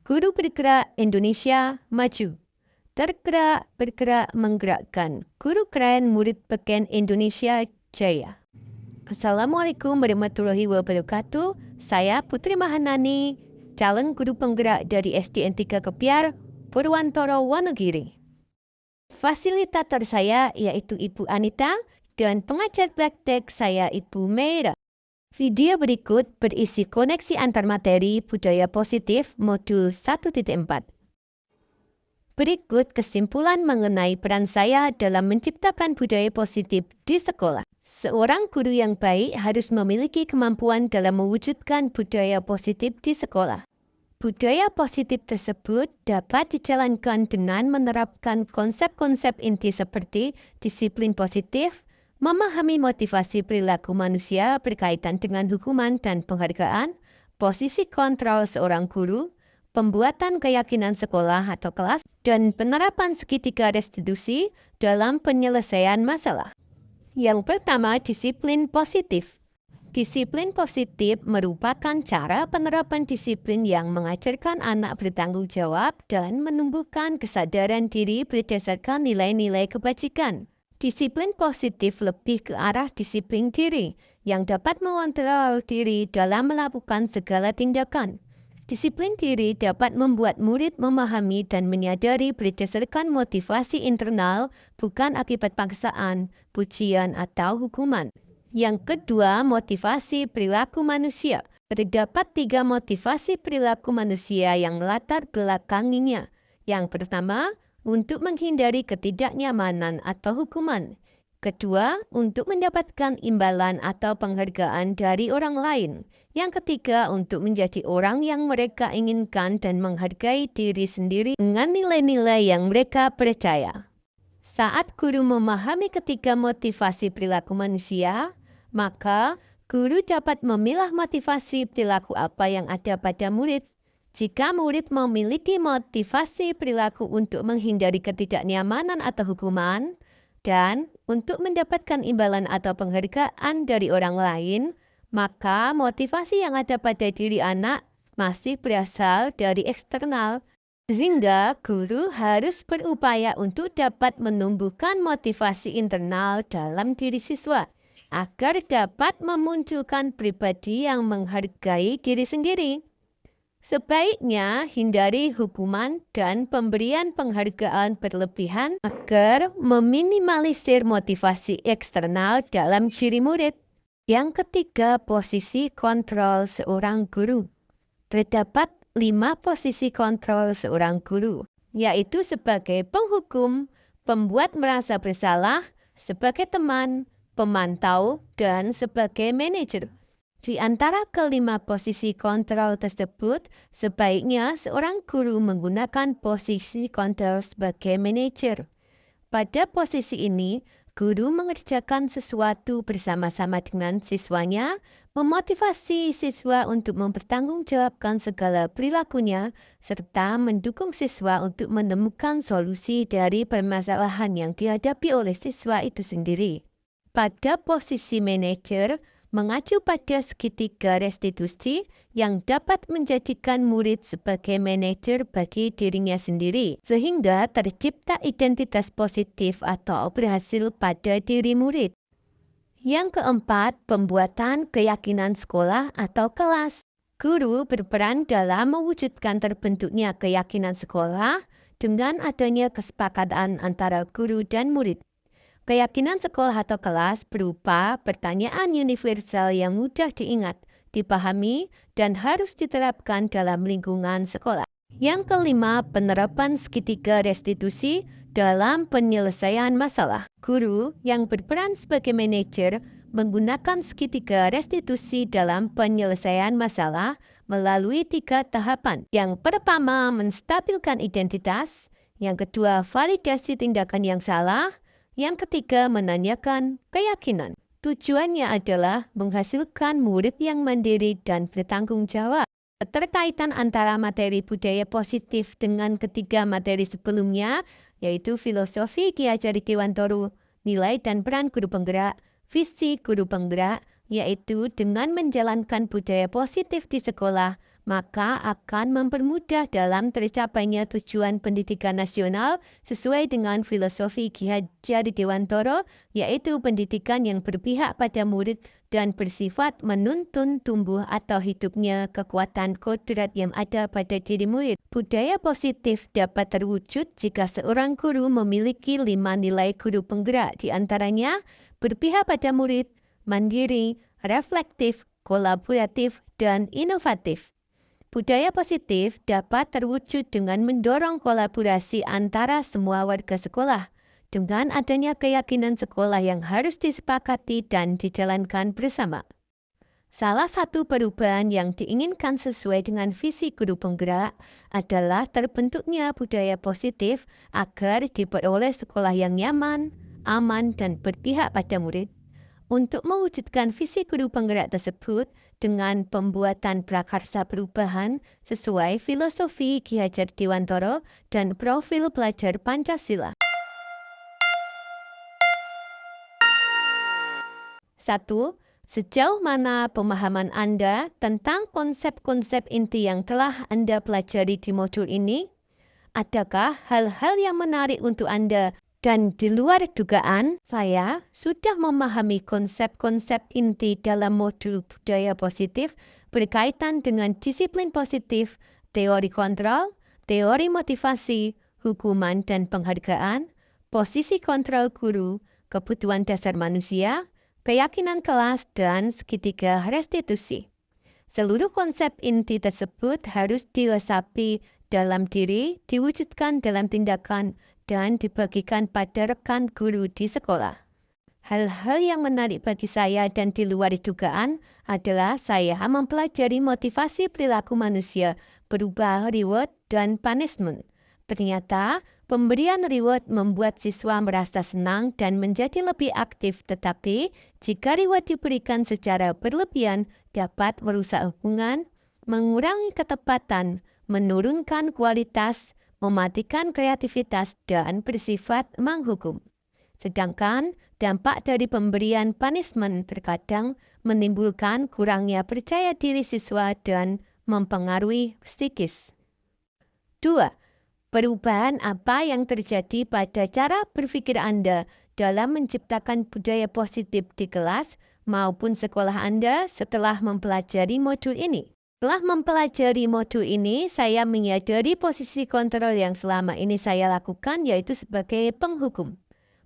Guru bergerak Indonesia maju. Tergerak, bergerak, menggerakkan. Guru keren murid beken Indonesia Jaya. Assalamualaikum warahmatullahi wabarakatuh. Saya Putri Mahanani, calon guru penggerak dari SDN 3 Kepiar, Purwantoro, Wonogiri. Fasilitator saya yaitu Ibu Anita dan pengajar praktek saya Ibu Meira. Video berikut berisi koneksi antar materi budaya positif modul 1.4. Berikut kesimpulan mengenai peran saya dalam menciptakan budaya positif di sekolah. Seorang guru yang baik harus memiliki kemampuan dalam mewujudkan budaya positif di sekolah. Budaya positif tersebut dapat dijalankan dengan menerapkan konsep-konsep inti seperti disiplin positif, memahami motivasi perilaku manusia berkaitan dengan hukuman dan penghargaan, posisi kontrol seorang guru, pembuatan keyakinan sekolah atau kelas, dan penerapan segitiga restitusi dalam penyelesaian masalah. Yang pertama, disiplin positif. Disiplin positif merupakan cara penerapan disiplin yang mengajarkan anak bertanggung jawab dan menumbuhkan kesadaran diri berdasarkan nilai-nilai kebajikan. Disiplin positif lebih ke arah disiplin diri yang dapat mengontrol diri dalam melakukan segala tindakan. Disiplin diri dapat membuat murid memahami dan menyadari berdasarkan motivasi internal, bukan akibat paksaan, pujian, atau hukuman. Yang kedua, motivasi perilaku manusia. Terdapat 3 motivasi perilaku manusia yang melatar belakanginya. Yang pertama, untuk menghindari ketidaknyamanan atau hukuman. Kedua, untuk mendapatkan imbalan atau penghargaan dari orang lain. Yang ketiga, untuk menjadi orang yang mereka inginkan dan menghargai diri sendiri dengan nilai-nilai yang mereka percaya. Saat guru memahami ketiga motivasi perilaku manusia, maka guru dapat memilah motivasi perilaku apa yang ada pada murid. Jika murid memiliki motivasi perilaku untuk menghindari ketidaknyamanan atau hukuman, dan untuk mendapatkan imbalan atau penghargaan dari orang lain, maka motivasi yang ada pada diri anak masih berasal dari eksternal. Sehingga guru harus berupaya untuk dapat menumbuhkan motivasi internal dalam diri siswa, agar dapat memunculkan pribadi yang menghargai diri sendiri. Sebaiknya hindari hukuman dan pemberian penghargaan berlebihan agar meminimalisir motivasi eksternal dalam diri murid. Yang ketiga, posisi kontrol seorang guru. Terdapat 5 posisi kontrol seorang guru, yaitu sebagai penghukum, pembuat merasa bersalah, sebagai teman, pemantau, dan sebagai manajer. Di antara kelima posisi kontrol tersebut, sebaiknya seorang guru menggunakan posisi kontrol sebagai manajer. Pada posisi ini, guru mengerjakan sesuatu bersama-sama dengan siswanya, memotivasi siswa untuk mempertanggungjawabkan segala perilakunya, serta mendukung siswa untuk menemukan solusi dari permasalahan yang dihadapi oleh siswa itu sendiri. Pada posisi manajer, mengacu pada segitiga restitusi yang dapat menjadikan murid sebagai manajer bagi dirinya sendiri, sehingga tercipta identitas positif atau berhasil pada diri murid. Yang keempat, pembuatan keyakinan sekolah atau kelas. Guru berperan dalam mewujudkan terbentuknya keyakinan sekolah dengan adanya kesepakatan antara guru dan murid. Keyakinan sekolah atau kelas berupa pertanyaan universal yang mudah diingat, dipahami, dan harus diterapkan dalam lingkungan sekolah. Yang kelima, penerapan segitiga restitusi dalam penyelesaian masalah. Guru yang berperan sebagai manajer menggunakan segitiga restitusi dalam penyelesaian masalah melalui 3 tahapan. Yang pertama, menstabilkan identitas. Yang kedua, validasi tindakan yang salah. Yang ketiga, menanyakan keyakinan. Tujuannya adalah menghasilkan murid yang mandiri dan bertanggung jawab. Keterkaitan antara materi budaya positif dengan ketiga materi sebelumnya, yaitu filosofi Ki Hajar Dewantara, nilai dan peran guru penggerak, visi guru penggerak, yaitu dengan menjalankan budaya positif di sekolah, maka akan mempermudah dalam tercapainya tujuan pendidikan nasional sesuai dengan filosofi Ki Hajar Dewantara, yaitu pendidikan yang berpihak pada murid dan bersifat menuntun tumbuh atau hidupnya kekuatan kodrat yang ada pada diri murid. Budaya positif dapat terwujud jika seorang guru memiliki 5 nilai guru penggerak, di antaranya berpihak pada murid, mandiri, reflektif, kolaboratif, dan inovatif. Budaya positif dapat terwujud dengan mendorong kolaborasi antara semua warga sekolah, dengan adanya keyakinan sekolah yang harus disepakati dan dijalankan bersama. Salah satu perubahan yang diinginkan sesuai dengan visi guru penggerak adalah terbentuknya budaya positif agar diperoleh sekolah yang nyaman, aman, dan berpihak pada murid. Untuk mewujudkan visi guru penggerak tersebut dengan pembuatan prakarsa perubahan sesuai filosofi Ki Hajar Dewantara dan profil pelajar Pancasila. 1. Sejauh mana pemahaman Anda tentang konsep-konsep inti yang telah Anda pelajari di modul ini? Adakah hal-hal yang menarik untuk Anda? Dan di luar dugaan, saya sudah memahami konsep-konsep inti dalam modul budaya positif berkaitan dengan disiplin positif, teori kontrol, teori motivasi, hukuman dan penghargaan, posisi kontrol guru, kebutuhan dasar manusia, keyakinan kelas, dan segitiga restitusi. Seluruh konsep inti tersebut harus diresapi dalam diri, diwujudkan dalam tindakan, dan dibagikan pada rekan guru di sekolah. Hal-hal yang menarik bagi saya dan di luar dugaan adalah saya mempelajari motivasi perilaku manusia berupa reward dan punishment. Ternyata, pemberian reward membuat siswa merasa senang dan menjadi lebih aktif, tetapi jika reward diberikan secara berlebihan dapat merusak hubungan, mengurangi ketepatan, menurunkan kualitas, mematikan kreativitas, dan bersifat menghukum. Sedangkan dampak dari pemberian punishment terkadang menimbulkan kurangnya percaya diri siswa dan mempengaruhi psikis. 2. Perubahan apa yang terjadi pada cara berpikir Anda dalam menciptakan budaya positif di kelas maupun sekolah Anda setelah mempelajari modul ini? Setelah mempelajari modul ini, saya menyadari posisi kontrol yang selama ini saya lakukan, yaitu sebagai penghukum,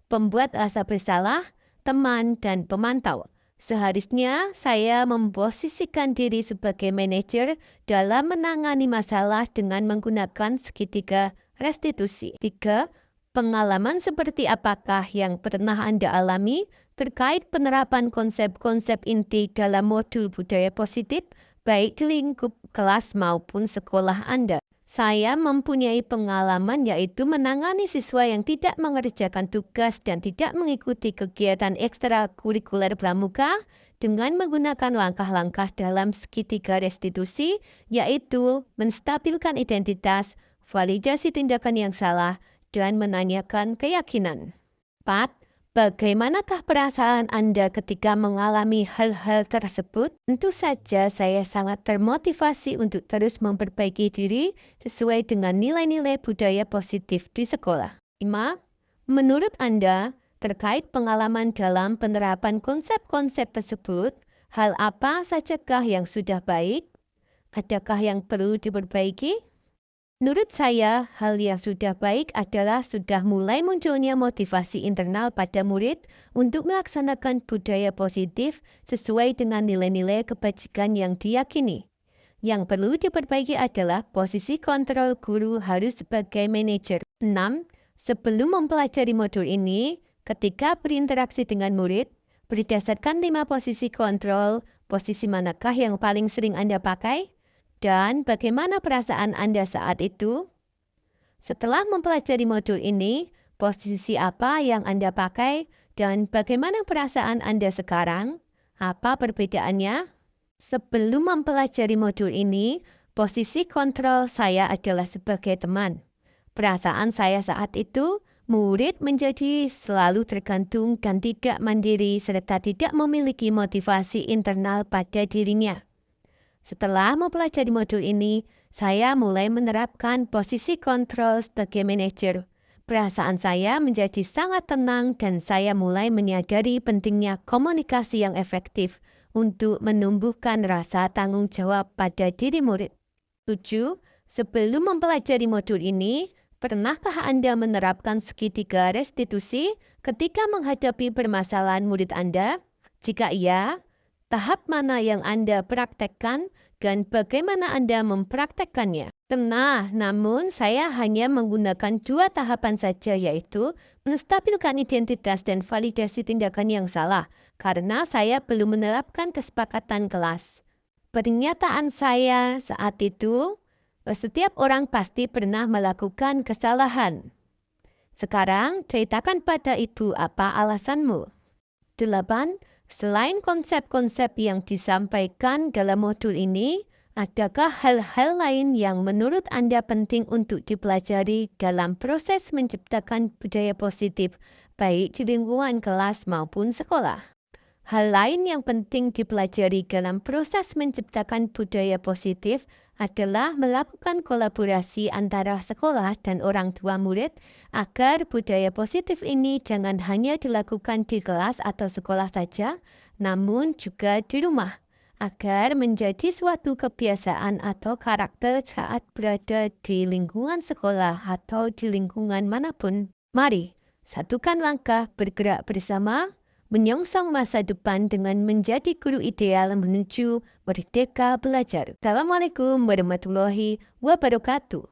pembuat rasa bersalah, teman, dan pemantau. Seharusnya saya memposisikan diri sebagai manajer dalam menangani masalah dengan menggunakan segitiga restitusi. 3. Pengalaman seperti apakah yang pernah Anda alami terkait penerapan konsep-konsep inti dalam modul budaya positif, baik di lingkup kelas maupun sekolah Anda? Saya mempunyai pengalaman yaitu menangani siswa yang tidak mengerjakan tugas dan tidak mengikuti kegiatan ekstrakurikuler pramuka dengan menggunakan langkah-langkah dalam segitiga restitusi, yaitu menstabilkan identitas, validasi tindakan yang salah, dan menanyakan keyakinan. 4. Bagaimanakah perasaan Anda ketika mengalami hal-hal tersebut? Tentu saja saya sangat termotivasi untuk terus memperbaiki diri sesuai dengan nilai-nilai budaya positif di sekolah. 5. Menurut Anda, terkait pengalaman dalam penerapan konsep-konsep tersebut, hal apa sajakah yang sudah baik? Adakah yang perlu diperbaiki? Menurut saya, hal yang sudah baik adalah sudah mulai munculnya motivasi internal pada murid untuk melaksanakan budaya positif sesuai dengan nilai-nilai kebajikan yang diyakini. Yang perlu diperbaiki adalah posisi kontrol guru harus sebagai manajer. 6. Sebelum mempelajari modul ini, ketika berinteraksi dengan murid, berdasarkan 5 posisi kontrol, posisi manakah yang paling sering Anda pakai? Dan bagaimana perasaan Anda saat itu? Setelah mempelajari modul ini, posisi apa yang Anda pakai dan bagaimana perasaan Anda sekarang? Apa perbedaannya? Sebelum mempelajari modul ini, posisi kontrol saya adalah sebagai teman. Perasaan saya saat itu, murid menjadi selalu tergantung dan tidak mandiri serta tidak memiliki motivasi internal pada dirinya. Setelah mempelajari modul ini, saya mulai menerapkan posisi kontrol sebagai manajer. Perasaan saya menjadi sangat tenang dan saya mulai menyadari pentingnya komunikasi yang efektif untuk menumbuhkan rasa tanggung jawab pada diri murid. 7. Sebelum mempelajari modul ini, pernahkah Anda menerapkan segitiga restitusi ketika menghadapi permasalahan murid Anda? Jika iya, tahap mana yang Anda praktekkan dan bagaimana Anda mempraktekkannya? Nah, namun saya hanya menggunakan 2 tahapan saja, yaitu menstabilkan identitas dan validasi tindakan yang salah, karena saya belum menerapkan kesepakatan kelas. Pernyataan saya saat itu, setiap orang pasti pernah melakukan kesalahan. Sekarang, ceritakan pada itu apa alasanmu. 8. Selain konsep-konsep yang disampaikan dalam modul ini, adakah hal-hal lain yang menurut Anda penting untuk dipelajari dalam proses menciptakan budaya positif, baik di lingkungan kelas maupun sekolah? Hal lain yang penting dipelajari dalam proses menciptakan budaya positif adalah melakukan kolaborasi antara sekolah dan orang tua murid agar budaya positif ini jangan hanya dilakukan di kelas atau sekolah saja, namun juga di rumah, agar menjadi suatu kebiasaan atau karakter saat berada di lingkungan sekolah atau di lingkungan manapun. Mari, satukan langkah bergerak bersama, menyongsong masa depan dengan menjadi guru ideal menuju merdeka belajar. Assalamualaikum warahmatullahi wabarakatuh.